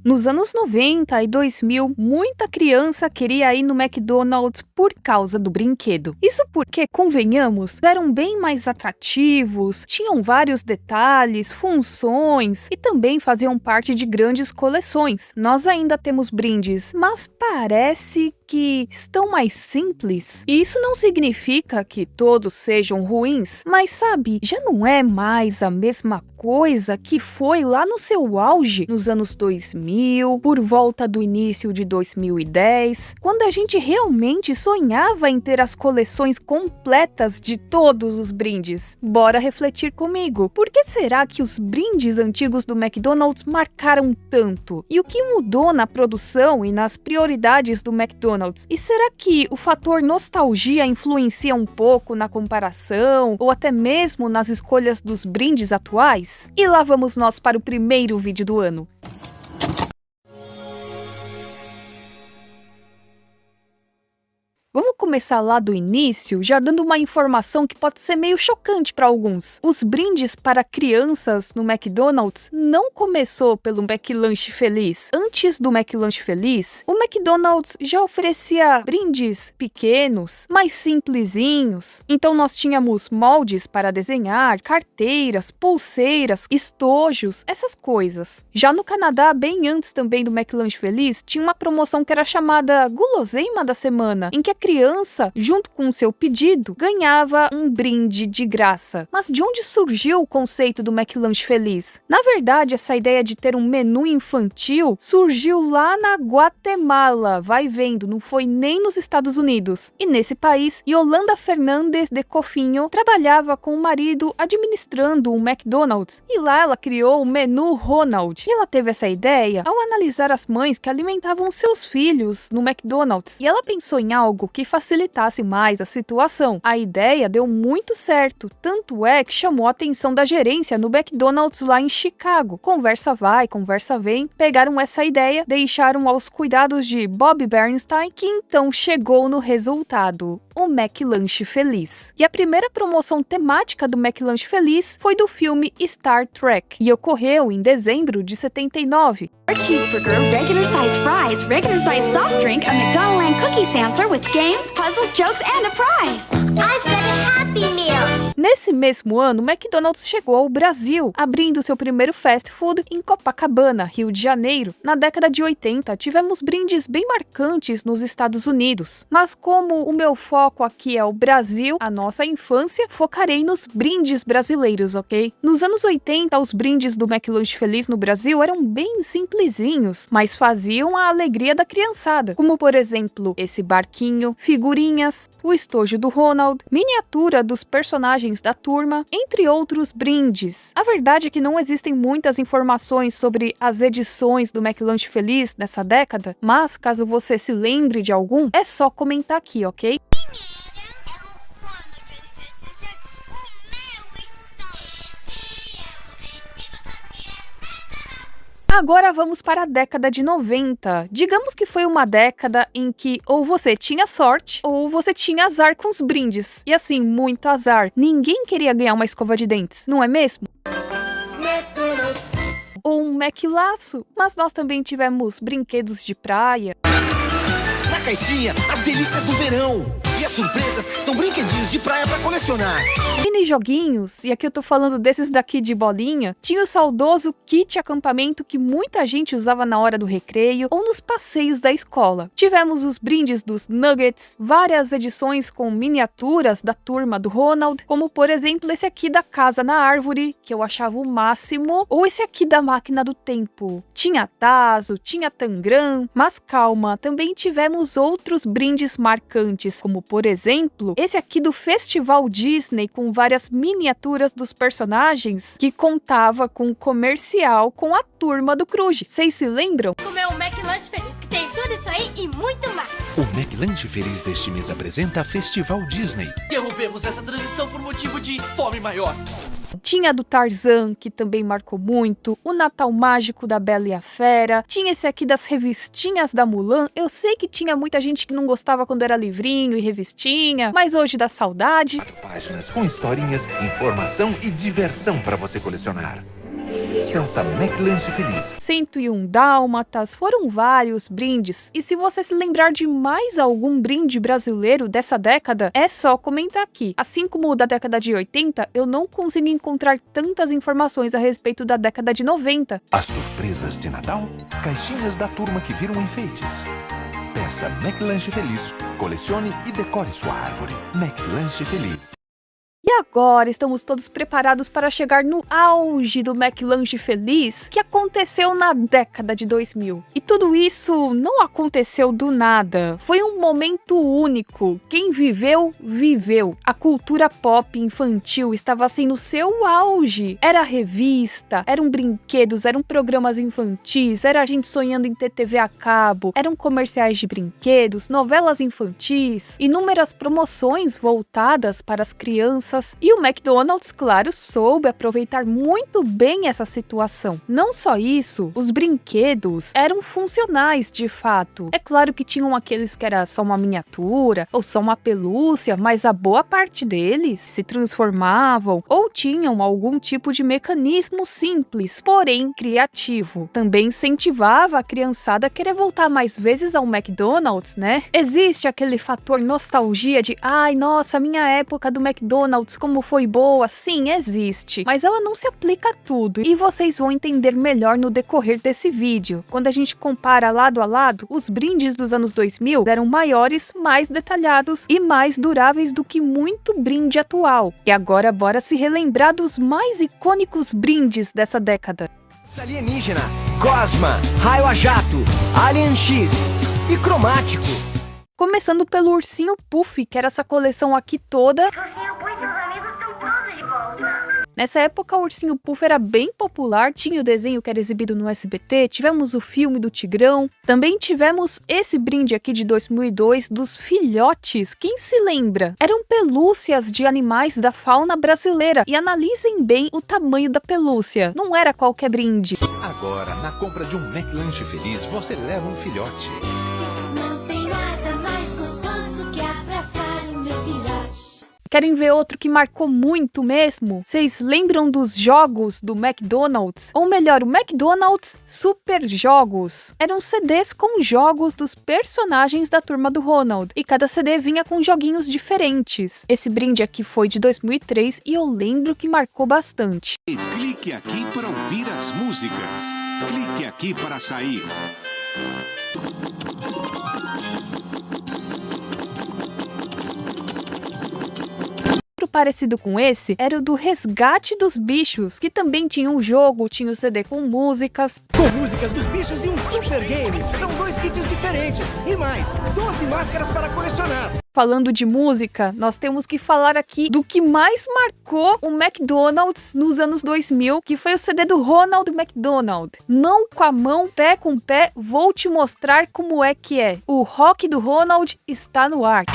Nos anos 90 e 2000, muita criança queria ir no McDonald's por causa do brinquedo. Isso porque, convenhamos, eram bem mais atrativos, tinham vários detalhes, funções e também faziam parte de grandes coleções. Nós ainda temos brindes, mas parece que estão mais simples. E isso não significa que todos sejam ruins, mas sabe, já não é mais a mesma coisa que foi lá no seu auge nos anos 2000, por volta do início de 2010, quando a gente realmente sonhava em ter as coleções completas de todos os brindes. Bora refletir comigo. Por que será que os brindes antigos do McDonald's marcaram tanto? E o que mudou na produção e nas prioridades do McDonald's? E será que o fator nostalgia influencia um pouco na comparação ou até mesmo nas escolhas dos brindes atuais? E lá vamos nós para o primeiro vídeo do ano. Vamos começar lá do início, já dando uma informação que pode ser meio chocante para alguns. Os brindes para crianças no McDonald's não começou pelo McLanche Feliz. Antes do McLanche Feliz, o McDonald's já oferecia brindes pequenos, mais simplesinhos. Então nós tínhamos moldes para desenhar, carteiras, pulseiras, estojos, essas coisas. Já no Canadá, bem antes também do McLanche Feliz, tinha uma promoção que era chamada Guloseima da Semana, em que a criança, junto com o seu pedido, ganhava um brinde de graça. Mas de onde surgiu o conceito do McLanche Feliz? Na verdade, essa ideia de ter um menu infantil surgiu lá na Guatemala, vai vendo, não foi nem nos Estados Unidos. E nesse país, Yolanda Fernandes de Cofinho trabalhava com o marido administrando um McDonald's, e lá ela criou o menu Ronald. E ela teve essa ideia ao analisar as mães que alimentavam seus filhos no McDonald's, e ela pensou em algo que facilitasse mais a situação. A ideia deu muito certo, tanto é que chamou a atenção da gerência no McDonald's lá em Chicago. Conversa vai, conversa vem, pegaram essa ideia, deixaram aos cuidados de Bob Bernstein, que então chegou no resultado, o McLanche Feliz. E a primeira promoção temática do McLanche Feliz foi do filme Star Trek, e ocorreu em dezembro de 79. Cheeseburger, regular size fries, regular size soft drink, a McDonald's Land cookie sampler with games, puzzles, jokes, and a prize. I've got a Happy Meal. Nesse mesmo ano, o McDonald's chegou ao Brasil, abrindo seu primeiro fast food em Copacabana, Rio de Janeiro. Na década de 80, tivemos brindes bem marcantes nos Estados Unidos. Mas como o meu foco aqui é o Brasil, a nossa infância, focarei nos brindes brasileiros, ok? Nos anos 80, os brindes do McLanche Feliz no Brasil eram bem simplesinhos, mas faziam a alegria da criançada, como por exemplo, esse barquinho, figurinhas, o estojo do Ronald, miniatura dos personagens da turma, entre outros brindes. A verdade é que não existem muitas informações sobre as edições do McLanche Feliz nessa década, mas caso você se lembre de algum, é só comentar aqui, ok? Agora vamos para a década de 90. Digamos que foi uma década em que ou você tinha sorte ou você tinha azar com os brindes. E assim, muito azar. Ninguém queria ganhar uma escova de dentes, não é mesmo? Ou um McLaço. Mas nós também tivemos brinquedos de praia. Na caixinha, as delícias do verão. E as surpresas são brinquedinhos de praia para colecionar. Mini joguinhos, e aqui eu tô falando desses daqui de bolinha, tinha o saudoso kit acampamento que muita gente usava na hora do recreio ou nos passeios da escola. Tivemos os brindes dos Nuggets, várias edições com miniaturas da turma do Ronald, como por exemplo esse aqui da Casa na Árvore, que eu achava o máximo, ou esse aqui da Máquina do Tempo. Tinha tazo, tinha tangram, mas calma, também tivemos outros brindes marcantes, como por exemplo, esse aqui do Festival Disney com várias miniaturas dos personagens que contava com um comercial com a turma do Cruz. Vocês se lembram? Comer um McLanche Feliz que tem tudo isso aí e muito mais. O McLanche Feliz deste mês apresenta Festival Disney. Interrompemos essa transmissão por motivo de fome maior. Tinha a do Tarzan, que também marcou muito, o Natal Mágico da Bela e a Fera, tinha esse aqui das revistinhas da Mulan. Eu sei que tinha muita gente que não gostava quando era livrinho e revistinha, mas hoje dá saudade. Páginas com historinhas, informação e diversão para você colecionar. Peça McLanche Feliz. 101 Dálmatas, foram vários brindes. E se você se lembrar de mais algum brinde brasileiro dessa década, é só comentar aqui. Assim como o da década de 80, eu não consegui encontrar tantas informações a respeito da década de 90. As surpresas de Natal, caixinhas da turma que viram enfeites. Peça McLanche Feliz, colecione e decore sua árvore. McLanche Feliz. E agora estamos todos preparados para chegar no auge do McLanche Feliz, que aconteceu na década de 2000. E tudo isso não aconteceu do nada. Foi um momento único. Quem viveu, viveu. A cultura pop infantil estava assim no seu auge. Era revista, eram brinquedos, eram programas infantis, era a gente sonhando em ter TV a cabo, eram comerciais de brinquedos, novelas infantis, inúmeras promoções voltadas para as crianças. E o McDonald's, claro, soube aproveitar muito bem essa situação. Não só isso, os brinquedos eram funcionais de fato. É claro que tinham aqueles que era só uma miniatura ou só uma pelúcia, mas a boa parte deles se transformavam ou tinham algum tipo de mecanismo simples, porém criativo. Também incentivava a criançada a querer voltar mais vezes ao McDonald's, né? Existe aquele fator nostalgia de ai, nossa, minha época do McDonald's como foi boa, sim, existe, mas ela não se aplica a tudo e vocês vão entender melhor no decorrer desse vídeo. Quando a gente compara lado a lado, os brindes dos anos 2000 eram maiores, mais detalhados e mais duráveis do que muito brinde atual. E agora bora se relembrar dos mais icônicos brindes dessa década. Alienígena, Cosma, Raio a Jato, Alien X e Cromático. Começando pelo Ursinho Puff, que era essa coleção aqui toda. Nessa época, o Ursinho Puff era bem popular, tinha o desenho que era exibido no SBT, tivemos o filme do Tigrão, também tivemos esse brinde aqui de 2002 dos filhotes, quem se lembra? Eram pelúcias de animais da fauna brasileira, e analisem bem o tamanho da pelúcia, não era qualquer brinde. Agora, na compra de um McLanche Feliz, você leva um filhote. Não tem nada mais gostoso que abraçar o meu filhote. Querem ver outro que marcou muito mesmo? Vocês lembram dos jogos do McDonald's? Ou melhor, o McDonald's Super Jogos. Eram CDs com jogos dos personagens da Turma do Ronald. E cada CD vinha com joguinhos diferentes. Esse brinde aqui foi de 2003 e eu lembro que marcou bastante. Clique aqui para ouvir as músicas. Clique aqui para sair. Parecido com esse era o do Resgate dos Bichos, que também tinha um jogo, tinha o CD com músicas. Com músicas dos bichos e um super game. São 2 kits diferentes e mais 12 máscaras para colecionar. Falando de música, nós temos que falar aqui do que mais marcou o McDonald's nos anos 2000, que foi o CD do Ronald McDonald. Mão com a mão, pé com pé, vou te mostrar como é que é. O rock do Ronald está no ar.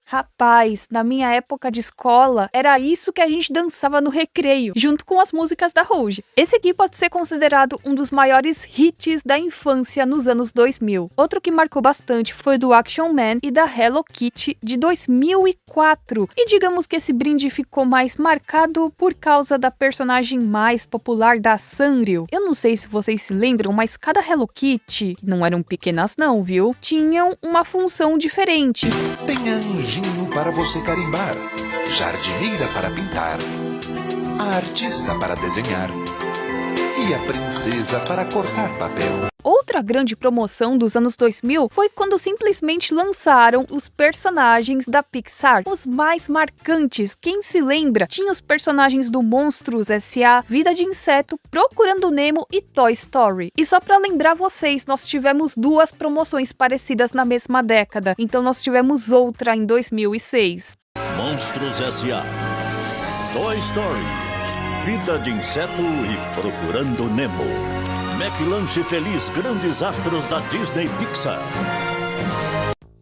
Rapaz, na minha época de escola, era isso que a gente dançava no recreio, junto com as músicas da Rouge. Esse aqui pode ser considerado um dos maiores hits da infância nos anos 2000. Outro que marcou bastante foi do Action Man e da Hello Kitty de 2004. E digamos que esse brinde ficou mais marcado por causa da personagem mais popular da Sanrio. Eu não sei se vocês se lembram, mas cada Hello Kitty, não eram pequenas não, viu? Tinham uma função diferente. Tem anjinho para você carimbar, jardineira para pintar, a artista para desenhar e a princesa para cortar papel. Outra grande promoção dos anos 2000 foi quando simplesmente lançaram os personagens da Pixar, os mais marcantes. Quem se lembra? Tinha os personagens do Monstros S.A., Vida de Inseto, Procurando Nemo e Toy Story. E só pra lembrar vocês, nós tivemos 2 promoções parecidas na mesma década, então nós tivemos outra em 2006. Monstros S.A., Toy Story, Vida de Inseto e Procurando Nemo. McLanche Feliz, grandes astros da Disney Pixar.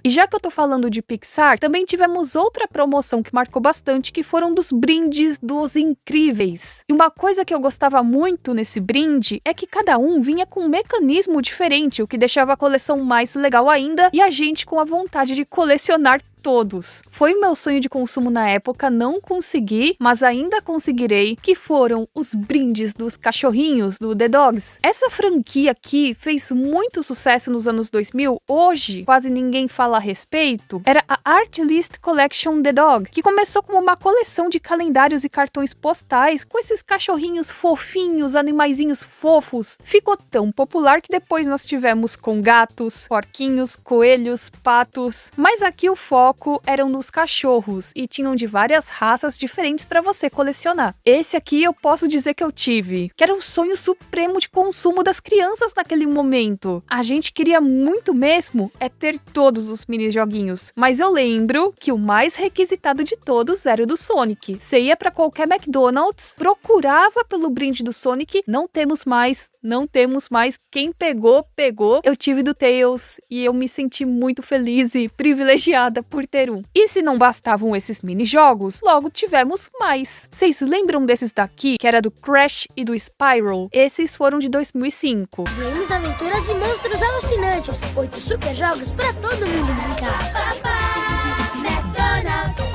E já que eu tô falando de Pixar, também tivemos outra promoção que marcou bastante, que foram dos brindes dos Incríveis. E uma coisa que eu gostava muito nesse brinde é que cada um vinha com um mecanismo diferente, o que deixava a coleção mais legal ainda e a gente com a vontade de colecionar todos. Foi meu sonho de consumo na época, não consegui, mas ainda conseguirei, que foram os brindes dos cachorrinhos do The Dogs. Essa franquia aqui fez muito sucesso nos anos 2000, hoje quase ninguém fala a respeito. Era a Art List Collection The Dog, que começou como uma coleção de calendários e cartões postais com esses cachorrinhos fofinhos, animaizinhos fofos. Ficou tão popular que depois nós tivemos com gatos, porquinhos, coelhos, patos, mas aqui o foco eram nos cachorros e tinham de várias raças diferentes para você colecionar. Esse aqui eu posso dizer que eu tive, que era o sonho supremo de consumo das crianças naquele momento. A gente queria muito mesmo ter todos os mini joguinhos, mas eu lembro que o mais requisitado de todos era o do Sonic. Você ia para qualquer McDonald's, procurava pelo brinde do Sonic, não temos mais, quem pegou, pegou. Eu tive do Tails e eu me senti muito feliz e privilegiada por ter um. E se não bastavam esses mini-jogos, logo tivemos mais. Vocês lembram desses daqui, que era do Crash e do Spyro? Esses foram de 2005. Games, aventuras e monstros alucinantes. 8 super jogos pra todo mundo brincar. McDonald's.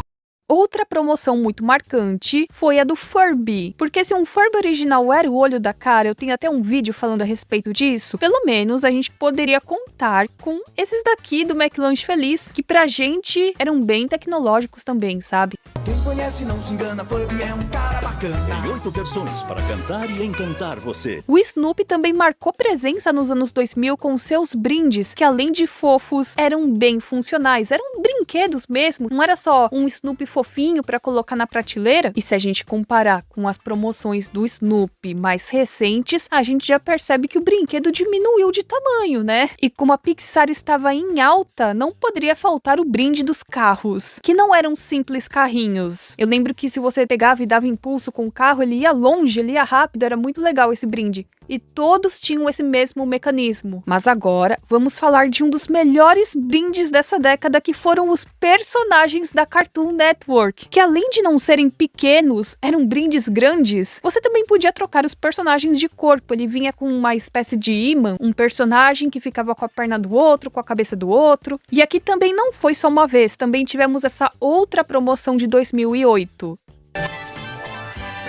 Outra promoção muito marcante foi a do Furby, porque se um Furby original era o olho da cara, eu tenho até um vídeo falando a respeito disso, pelo menos a gente poderia contar com esses daqui do McLanche Feliz, que pra gente eram bem tecnológicos também, sabe? Quem conhece não se engana, Furby é um cara bacana. Tem 8 versões para cantar e encantar você. O Snoopy também marcou presença nos anos 2000 com seus brindes, que além de fofos, eram bem funcionais, eram brinquedos mesmo, não era só um Snoopy fofinho para colocar na prateleira. E se a gente comparar com as promoções do Snoopy mais recentes, a gente já percebe que o brinquedo diminuiu de tamanho, né? E como a Pixar estava em alta, não poderia faltar o brinde dos carros, que não eram simples carrinhos. Eu lembro que se você pegava e dava impulso com o carro, ele ia longe, ele ia rápido, era muito legal esse brinde. E todos tinham esse mesmo mecanismo. Mas agora, vamos falar de um dos melhores brindes dessa década, que foram os personagens da Cartoon Network, que além de não serem pequenos, eram brindes grandes. Você também podia trocar os personagens de corpo, ele vinha com uma espécie de imã, um personagem que ficava com a perna do outro, com a cabeça do outro. E aqui também não foi só uma vez, também tivemos essa outra promoção de 2008.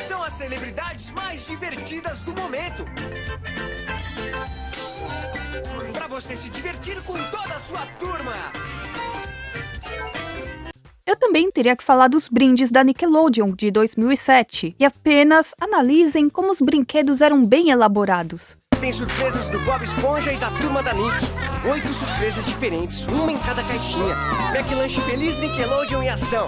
São as celebridades mais divertidas do momento. Pra você se divertir com toda a sua turma. Eu também teria que falar dos brindes da Nickelodeon de 2007. E apenas analisem como os brinquedos eram bem elaborados. Tem surpresas do Bob Esponja e da turma da Nick. 8 surpresas diferentes, uma em cada caixinha. McLanche Feliz, Nickelodeon em ação.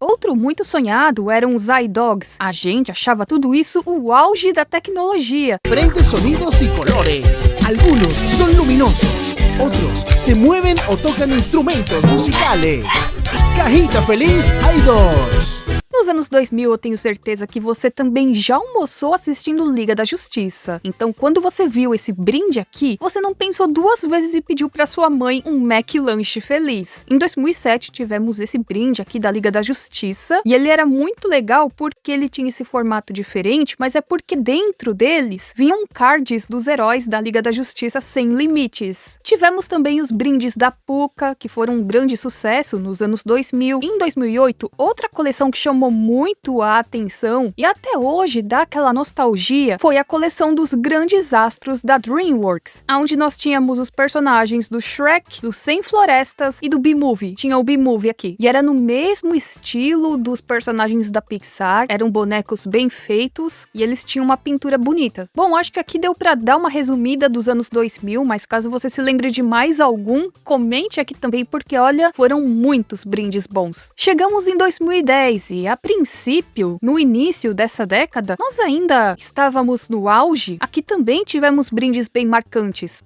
Outro muito sonhado eram os iDogs. A gente achava tudo isso o auge da tecnologia. Diferentes sonidos y colores. Algunos son luminosos, otros se mueven o tocan instrumentos musicales. Cajita Feliz iDogs. Nos anos 2000, eu tenho certeza que você também já almoçou assistindo Liga da Justiça. Então, quando você viu esse brinde aqui, você não pensou duas vezes e pediu para sua mãe um McLanche Feliz. Em 2007, tivemos esse brinde aqui da Liga da Justiça, e ele era muito legal porque ele tinha esse formato diferente, mas é porque dentro deles vinham cards dos heróis da Liga da Justiça sem limites. Tivemos também os brindes da Pucca, que foram um grande sucesso nos anos 2000. Em 2008, outra coleção que chamou muito a atenção e até hoje dá aquela nostalgia foi a coleção dos grandes astros da DreamWorks, onde nós tínhamos os personagens do Shrek, do 100 Florestas e do B-Movie. Tinha o B-Movie aqui. E era no mesmo estilo dos personagens da Pixar, eram bonecos bem feitos e eles tinham uma pintura bonita. Bom, acho que aqui deu pra dar uma resumida dos anos 2000, mas caso você se lembre de mais algum, comente aqui também, porque olha, foram muitos brindes bons. Chegamos em 2010 e a princípio, no início dessa década, nós ainda estávamos no auge. Aqui também tivemos brindes bem marcantes.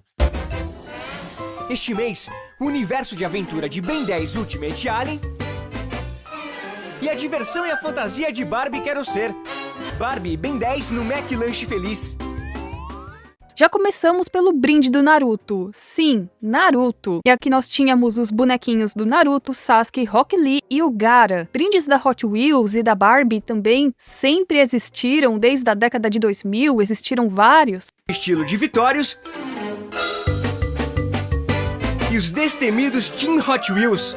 Este mês, o universo de aventura de Ben 10 Ultimate Alien e a diversão e a fantasia de Barbie Quero Ser. Barbie Ben 10 no McLanche Feliz. Já começamos pelo brinde do Naruto. Sim, Naruto. E aqui nós tínhamos os bonequinhos do Naruto, Sasuke, Rock Lee e o Gaara. Brindes da Hot Wheels e da Barbie também sempre existiram desde a década de 2000, existiram vários. Estilo de Vitórios e os destemidos Team Hot Wheels.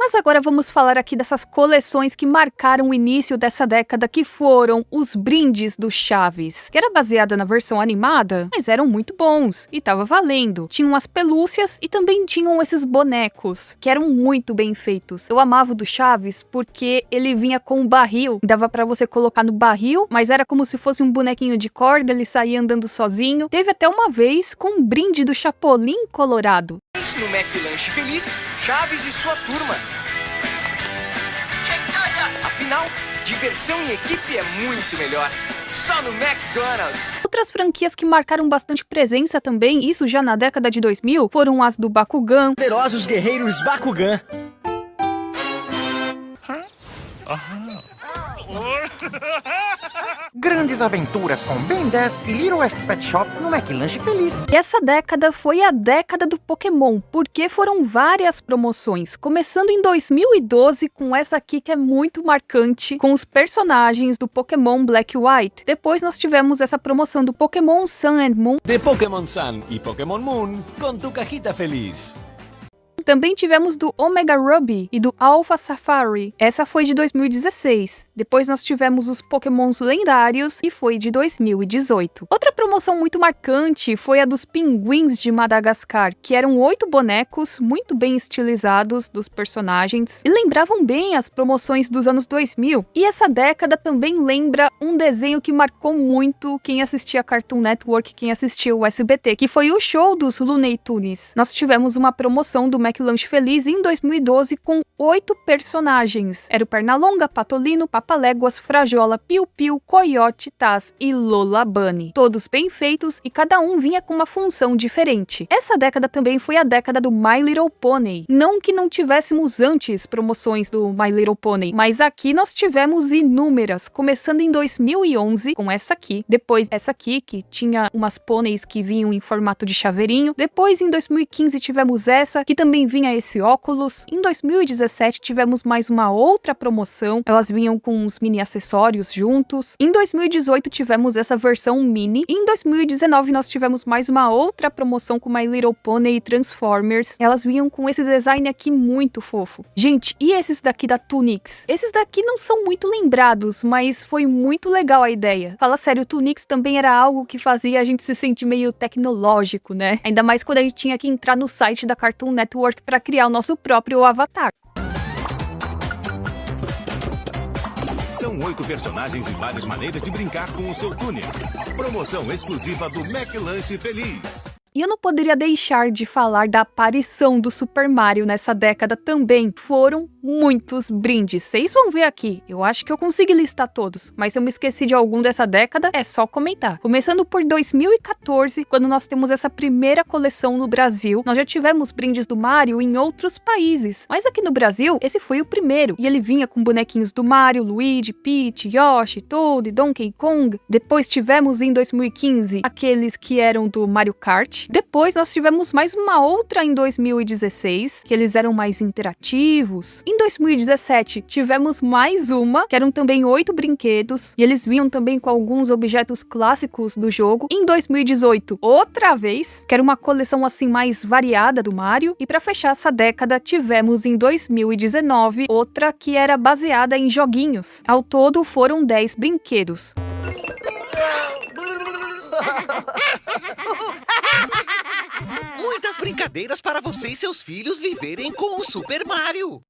Mas agora vamos falar aqui dessas coleções que marcaram o início dessa década, que foram os brindes do Chaves, que era baseada na versão animada, mas eram muito bons e tava valendo. Tinham as pelúcias e também tinham esses bonecos, que eram muito bem feitos. Eu amava o do Chaves porque ele vinha com um barril, dava pra você colocar no barril, mas era como se fosse um bonequinho de corda, ele saía andando sozinho. Teve até uma vez com um brinde do Chapolin Colorado. No McLanche Feliz, Chaves e sua turma. Afinal, diversão em equipe é muito melhor. Só no McDonald's. Outras franquias que marcaram bastante presença também, isso já na década de 2000, foram as do Bakugan. Poderosos guerreiros Bakugan. Grandes aventuras com Ben 10 e Little West Pet Shop no McLanche Feliz. E essa década foi a década do Pokémon, porque foram várias promoções, começando em 2012 com essa aqui que é muito marcante, com os personagens do Pokémon Black e White. Depois nós tivemos essa promoção do Pokémon Sun and Moon. De Pokémon Sun e Pokémon Moon, com tu cajita feliz. Também tivemos do Omega Ruby e do Alpha Safari. Essa foi de 2016. Depois nós tivemos os Pokémons lendários e foi de 2018. Outra promoção muito marcante foi a dos Pinguins de Madagascar, que eram 8 bonecos muito bem estilizados dos personagens e lembravam bem as promoções dos anos 2000. E essa década também lembra um desenho que marcou muito quem assistia Cartoon Network, quem assistia o SBT, que foi o show dos Looney Tunes. Nós tivemos uma promoção do McLanche Feliz em 2012 com 8 personagens. Era o Pernalonga, Patolino, Papaléguas, Frajola, Piu Piu, Coyote, Taz e Lola Bunny. Todos bem feitos e cada um vinha com uma função diferente. Essa década também foi a década do My Little Pony. Não que não tivéssemos antes promoções do My Little Pony, mas aqui nós tivemos inúmeras, começando em 2011 com essa aqui, depois essa aqui que tinha umas pôneis que vinham em formato de chaveirinho, depois em 2015 tivemos essa que também vinha esse óculos. Em 2017 tivemos mais uma outra promoção, elas vinham com uns mini acessórios juntos. Em 2018 tivemos essa versão mini. E em 2019 nós tivemos mais uma outra promoção com My Little Pony e Transformers. Elas vinham com esse design aqui muito fofo. Gente, e esses daqui da Tunix? Esses daqui não são muito lembrados, mas foi muito legal a ideia. Fala sério, o Tunix também era algo que fazia a gente se sentir meio tecnológico, né? Ainda mais quando a gente tinha que entrar no site da Cartoon Network para criar o nosso próprio avatar. São 8 personagens e várias maneiras de brincar com o seu Tunix. Promoção exclusiva do McLanche Feliz. E eu não poderia deixar de falar da aparição do Super Mario nessa década também. Foram muitos brindes. Vocês vão ver aqui. Eu acho que eu consegui listar todos, mas se eu me esqueci de algum dessa década, é só comentar. Começando por 2014, quando nós temos essa primeira coleção no Brasil. Nós já tivemos brindes do Mario em outros países, mas aqui no Brasil, esse foi o primeiro. E ele vinha com bonequinhos do Mario, Luigi, Peach, Yoshi, Toad, Donkey Kong. Depois tivemos em 2015 aqueles que eram do Mario Kart. Depois nós tivemos mais uma outra em 2016, que eles eram mais interativos. Em 2017 tivemos mais uma, que eram também 8 brinquedos, e eles vinham também com alguns objetos clássicos do jogo. Em 2018, outra vez, que era uma coleção assim mais variada do Mario. E para fechar essa década, tivemos em 2019 outra que era baseada em joguinhos. Ao todo foram 10 brinquedos. Muitas brincadeiras para você e seus filhos viverem com o Super Mario.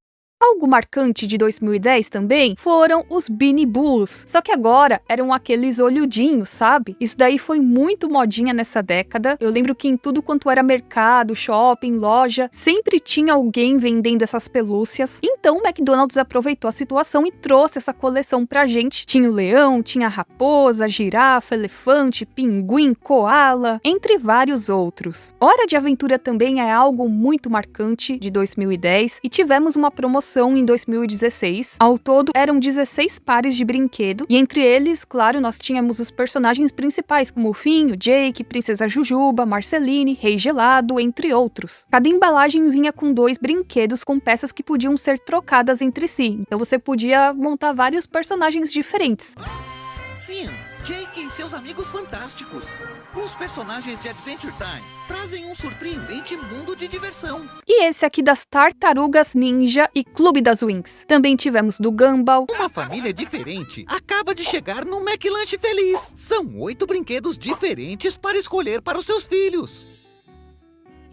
Algo marcante de 2010 também foram os Beanie Boos, só que agora eram aqueles olhudinhos, sabe? Isso daí foi muito modinha nessa década. Eu lembro que em tudo quanto era mercado, shopping, loja, sempre tinha alguém vendendo essas pelúcias. Então o McDonald's aproveitou a situação e trouxe essa coleção pra gente. Tinha o leão, tinha a raposa, girafa, elefante, pinguim, koala, entre vários outros. Hora de Aventura também é algo muito marcante de 2010 e tivemos uma promoção promoção em 2016. Ao todo, eram 16 pares de brinquedo, e entre eles, claro, nós tínhamos os personagens principais, como o Finn, o Jake, Princesa Jujuba, Marceline, Rei Gelado, entre outros. Cada embalagem vinha com 2 brinquedos com peças que podiam ser trocadas entre si, então você podia montar vários personagens diferentes. Finn, Jake e seus amigos fantásticos. Os personagens de Adventure Time trazem um surpreendente mundo de diversão. E esse aqui das Tartarugas Ninja e Clube das Winx. Também tivemos do Gumball. Uma família diferente acaba de chegar no McLanche Feliz. São 8 brinquedos diferentes para escolher para os seus filhos.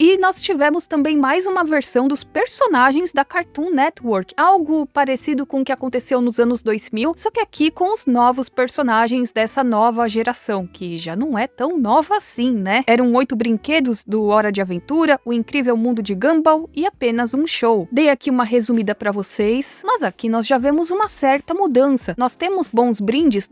E nós tivemos também mais uma versão dos personagens da Cartoon Network, algo parecido com o que aconteceu nos anos 2000, só que aqui com os novos personagens dessa nova geração, que já não é tão nova assim, né? Eram 8 brinquedos do Hora de Aventura, o Incrível Mundo de Gumball e apenas um show. Dei aqui uma resumida pra vocês, mas aqui nós já vemos uma certa mudança. Nós temos bons brindes,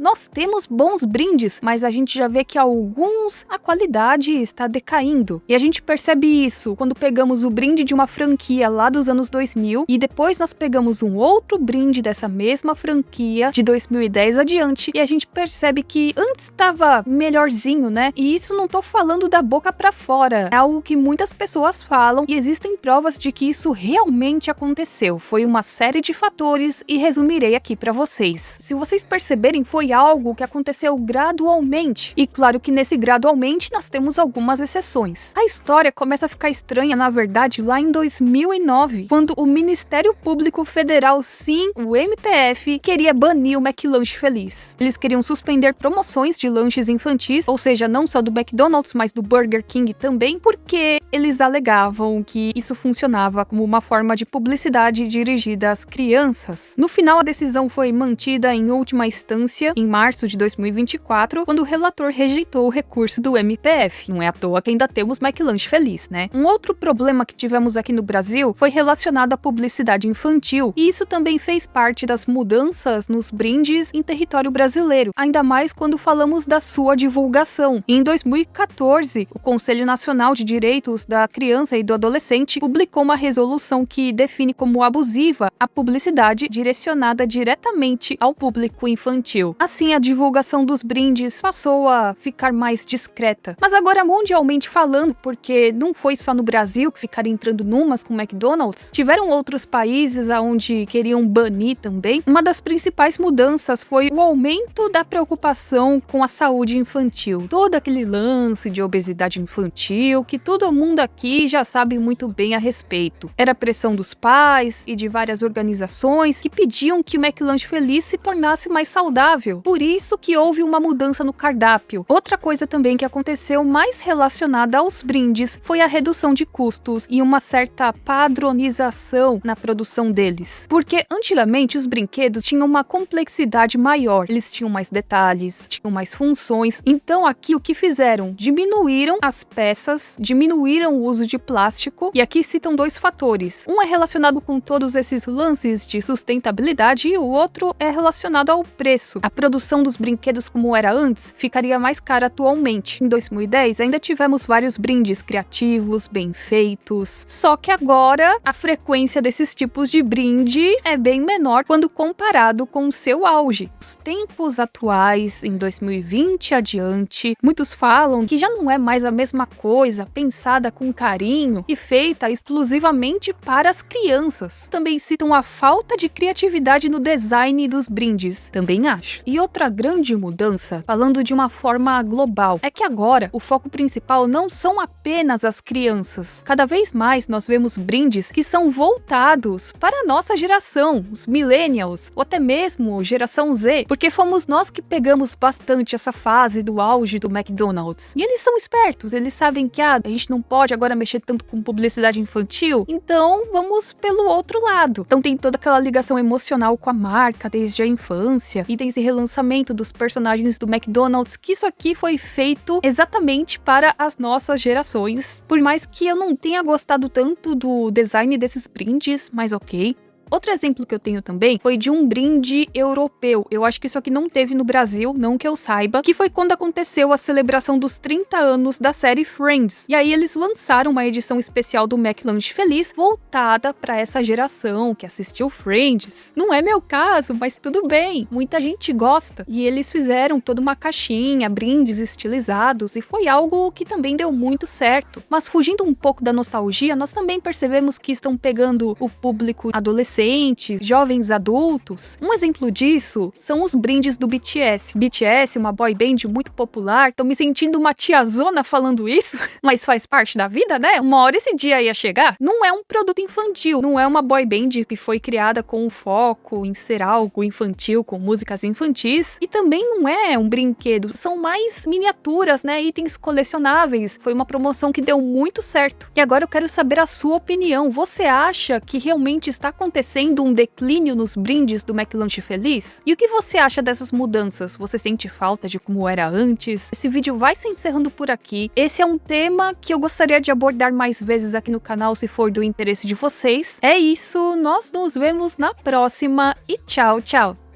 mas a gente já vê que alguns a qualidade está decaindo. E a gente percebe isso quando pegamos o brinde de uma franquia lá dos anos 2000 e depois nós pegamos um outro brinde dessa mesma franquia de 2010 adiante e a gente percebe que antes estava melhorzinho, né? E isso não tô falando da boca pra fora, é algo que muitas pessoas falam e existem provas de que isso realmente aconteceu. Foi uma série de fatores e resumirei aqui pra vocês. Se vocês perceberem, foi algo que aconteceu gradualmente e claro que nesse gradualmente nós temos algumas exceções. A história começa a ficar estranha, na verdade, lá em 2009, quando o Ministério Público Federal, sim, o MPF, queria banir o McLanche Feliz. Eles queriam suspender promoções de lanches infantis, ou seja, não só do McDonald's, mas do Burger King também, porque eles alegavam que isso funcionava como uma forma de publicidade dirigida às crianças. No final, a decisão foi mantida em última instância, em março de 2024, quando o relator rejeitou o recurso do MPF. Não é à toa que ainda temos McLanche Feliz, né? Um outro problema que tivemos aqui no Brasil foi relacionado à publicidade infantil, e isso também fez parte das mudanças nos brindes em território brasileiro, ainda mais quando falamos da sua divulgação. Em 2014, o Conselho Nacional de Direitos da Criança e do Adolescente publicou uma resolução que define como abusiva a publicidade direcionada diretamente ao público infantil. Assim, a divulgação dos brindes passou a ficar mais discreta. Mas agora, mundialmente falando, porque não foi só no Brasil que ficaram entrando numas com o McDonald's, tiveram outros países onde queriam banir também. Uma das principais mudanças foi o aumento da preocupação com a saúde infantil. Todo aquele lance de obesidade infantil que todo mundo aqui já sabe muito bem a respeito. Era a pressão dos pais e de várias organizações que pediam que o McLanche Feliz se tornasse mais saudável. Por isso que houve uma mudança no cardápio. Outra coisa também que aconteceu mais relacionada aos brindes foi a redução de custos e uma certa padronização na produção deles. Porque antigamente os brinquedos tinham uma complexidade maior, eles tinham mais detalhes, tinham mais funções. Então aqui o que fizeram? Diminuíram as peças, diminuíram o uso de plástico, e aqui citam 2 fatores. Um é relacionado com todos esses lances de sustentabilidade e o outro é relacionado ao preço. A produção dos brinquedos como era antes ficaria mais cara atualmente. Em 2010 ainda tivemos vários brindes criativos, bem feitos, só que agora a frequência desses tipos de brinde é bem menor quando comparado com o seu auge. Os tempos atuais, em 2020 adiante, muitos falam que já não é mais a mesma coisa, pensada com carinho e feita exclusivamente para as crianças. Também citam a falta de criatividade no design dos brindes, também acho. E outra grande mudança, falando de uma forma global, é que agora o foco principal não são apenas as crianças. Cada vez mais nós vemos brindes que são voltados para a nossa geração, os millennials, ou até mesmo geração Z, porque fomos nós que pegamos bastante essa fase do auge do McDonald's. E eles são espertos, eles sabem que a gente não pode agora mexer tanto com publicidade infantil, então vamos pelo outro lado. Então tem toda aquela ligação emocional com a marca desde a infância, e tem esse relançamento dos personagens do McDonald's, que isso aqui foi feito exatamente para as nossas gerações. Por mais que eu não tenha gostado tanto do design desses brindes, mas ok. Outro exemplo que eu tenho também foi de um brinde europeu. Eu acho que isso aqui não teve no Brasil, não que eu saiba, que foi quando aconteceu a celebração dos 30 anos da série Friends. E aí eles lançaram uma edição especial do McLanche Feliz voltada para essa geração que assistiu Friends. Não é meu caso, mas tudo bem. Muita gente gosta. E eles fizeram toda uma caixinha, brindes estilizados, e foi algo que também deu muito certo. Mas fugindo um pouco da nostalgia, nós também percebemos que estão pegando o público adolescente, jovens adultos. Um exemplo disso são os brindes do BTS. BTS, uma boy band muito popular. Tô me sentindo uma tiazona falando isso, mas faz parte da vida, né? Uma hora esse dia ia chegar. Não é um produto infantil, não é uma boy band que foi criada com o foco em ser algo infantil, com músicas infantis, e também não é um brinquedo, são mais miniaturas, né? Itens colecionáveis. Foi uma promoção que deu muito certo. E agora eu quero saber a sua opinião. Você acha que realmente está acontecendo um declínio nos brindes do McLanche Feliz? E o que você acha dessas mudanças? Você sente falta de como era antes? Esse vídeo vai se encerrando por aqui. Esse é um tema que eu gostaria de abordar mais vezes aqui no canal, se for do interesse de vocês. É isso, nós nos vemos na próxima e tchau, tchau!